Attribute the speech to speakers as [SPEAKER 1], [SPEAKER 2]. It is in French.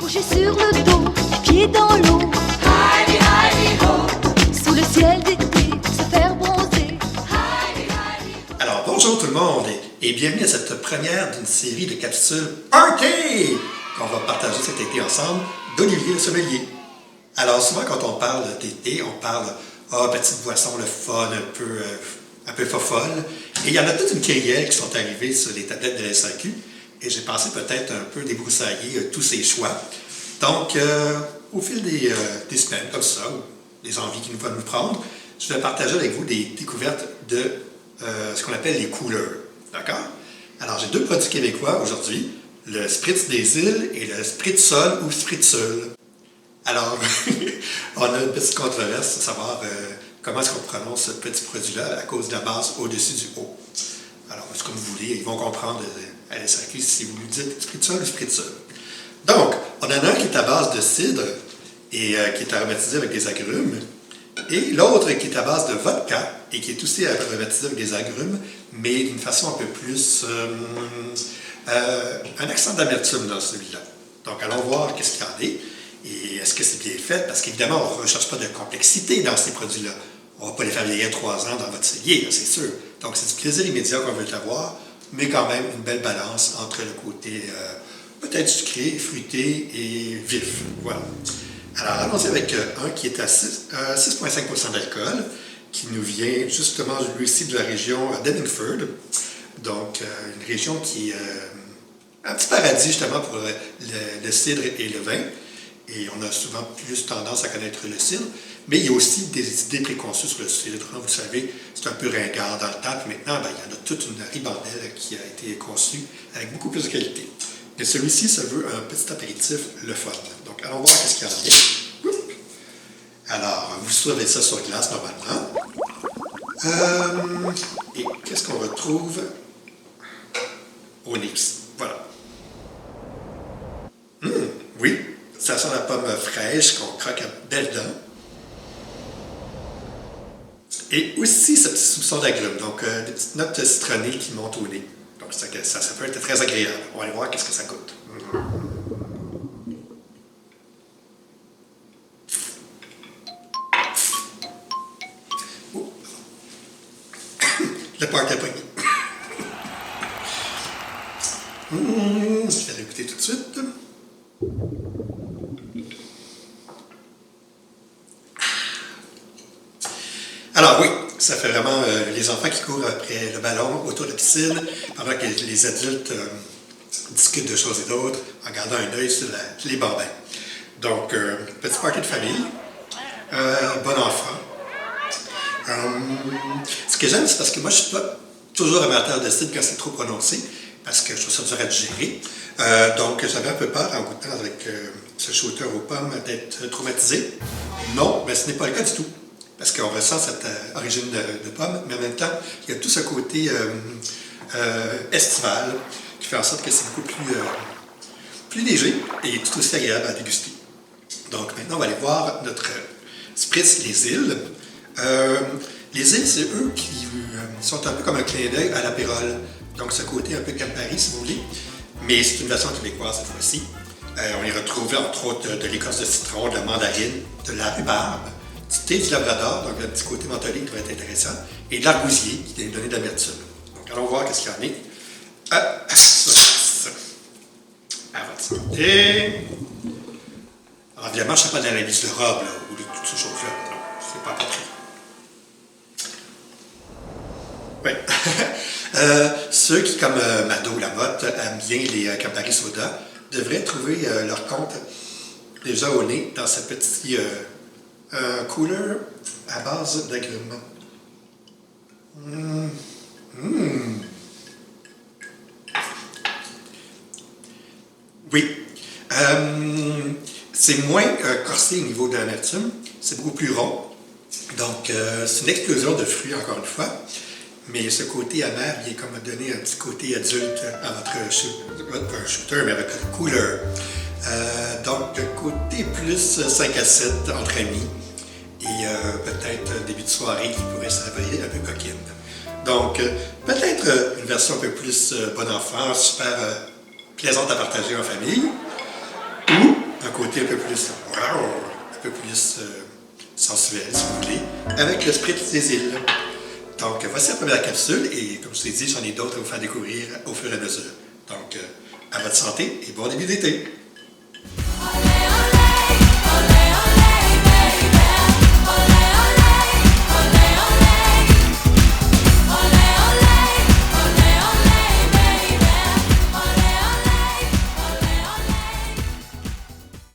[SPEAKER 1] Allongé sur le dos, pieds dans l'eau. Heidi, Heidi, ho. Sous le ciel d'été, se faire bronzer. Heidi, Heidi, ho.
[SPEAKER 2] Alors, bonjour tout le monde et bienvenue à cette première d'une série de capsules Party qu'on va partager cet été ensemble d'Olivier le Sommelier. Alors, souvent quand on parle d'été, on parle petite boisson, le fun, un peu fofolle. Et il y en a toute une kyrielle qui sont arrivées sur les tablettes de la SAQ. Et j'ai pensé peut-être un peu débroussailler tous ces choix. Donc, au fil des semaines, comme ça, ou des envies qui vont nous prendre, je vais partager avec vous des découvertes de ce qu'on appelle les coolers. D'accord? Alors, j'ai deux produits québécois aujourd'hui, le Spritz des îles et le Spritzol ou Spritzul. Alors, on a une petite controverse à savoir comment est-ce qu'on prononce ce petit produit-là à cause de la base au-dessus du haut. Alors, c'est comme vous voulez, ils vont comprendre à la SAQ si vous lui dites Spritzol ou Spritzul. Donc, on en a un qui est à base de cidre et qui est aromatisé avec des agrumes, et l'autre qui est à base de vodka et qui est aussi aromatisé avec des agrumes, mais d'une façon un peu plus... un accent d'amertume dans celui-là. Donc, allons voir qu'est-ce qu'il y en est. Et est-ce que c'est bien fait? Parce qu'évidemment, on ne recherche pas de complexité dans ces produits-là. On ne va pas les faire vieillir 3 ans dans votre cellier, c'est sûr. Donc, c'est du plaisir immédiat qu'on veut avoir, mais quand même une belle balance entre le côté peut-être sucré, fruité et vif. Voilà. Alors, allons-y avec un qui est à 6,5% d'alcool, qui nous vient justement, lui aussi, de la région d'Edinford. Donc, une région qui est un petit paradis, justement, pour le cidre et le vin. Et on a souvent plus tendance à connaître le cidre, mais il y a aussi des idées préconçues sur le cidre. Vous savez, c'est un peu ringard dans le temps, puis maintenant, il y en a toute une ribambelle qui a été conçue avec beaucoup plus de qualité. Mais celui-ci, ça veut un petit apéritif, le fun. Donc, allons voir ce qu'il y en a. Alors, vous servez ça sur glace, normalement. Et qu'est-ce qu'on retrouve au Nips? Voilà. Oui. Ça sent la pomme fraîche qu'on croque à belles dents. Et aussi ce petit soupçon d'agrumes, donc des petites notes citronnées qui montent au nez. Donc ça peut être très agréable. On va aller voir qu'est-ce que ça coûte. Oh. Le parc à poignée. Je vais l'écouter tout de suite. Alors oui, ça fait vraiment les enfants qui courent après le ballon autour de la piscine, pendant que les adultes discutent de choses et d'autres, en gardant un œil sur les bambins. Donc, petit party de famille, bon enfant. Ce que j'aime, c'est parce que moi, je ne suis pas toujours amateur de cidre quand c'est trop prononcé, parce que je trouve ça dur à digérer. Donc, j'avais un peu peur en goûtant avec ce shooter aux pommes d'être traumatisé. Non, mais ce n'est pas le cas du tout. Parce qu'on ressent cette origine de pomme, mais en même temps, il y a tout ce côté estival qui fait en sorte que c'est beaucoup plus léger et tout aussi agréable à déguster. Donc maintenant, on va aller voir notre Spritz les îles. Les îles, c'est eux qui sont un peu comme un clin d'œil à l'apérole. Donc ce côté un peu Campari, si vous voulez. Mais c'est une version québécoise cette fois-ci. On y retrouve entre autres de l'écorce de citron, de la mandarine, de la rhubarbe, du thé du Labrador, donc un petit côté mentholé qui va être intéressant, et de l'argousier qui vient donner d'amertume. Donc allons voir qu'est-ce qu'il y en est. À votre santé. Alors évidemment, je ne sais pas d'analyse de robe là, ou de toutes ces choses-là. Non, c'est pas compris. Oui. Ceux qui, comme Mado ou Lamotte, aiment bien les Campari Soda, devraient trouver leur compte déjà au nez dans ce petit cooler à base d'agrumes. Oui. C'est moins corsé au niveau de l'amertume. C'est beaucoup plus rond. Donc, c'est une explosion de fruits, encore une fois. Mais ce côté amer, il est comme donné un petit côté adulte à votre shooter, mais avec le cooler. Donc, côté plus 5 à 7 entre amis. Et peut-être début de soirée qui pourrait s'avérer un peu coquine. Donc, peut-être une version un peu plus bon enfant, super plaisante à partager en famille, ou côté un peu plus sensuel, si vous voulez, avec le Spritz des îles. Donc, voici la première capsule et comme je vous ai dit, j'en ai d'autres à vous faire découvrir au fur et à mesure. Donc, à votre santé et bon début d'été!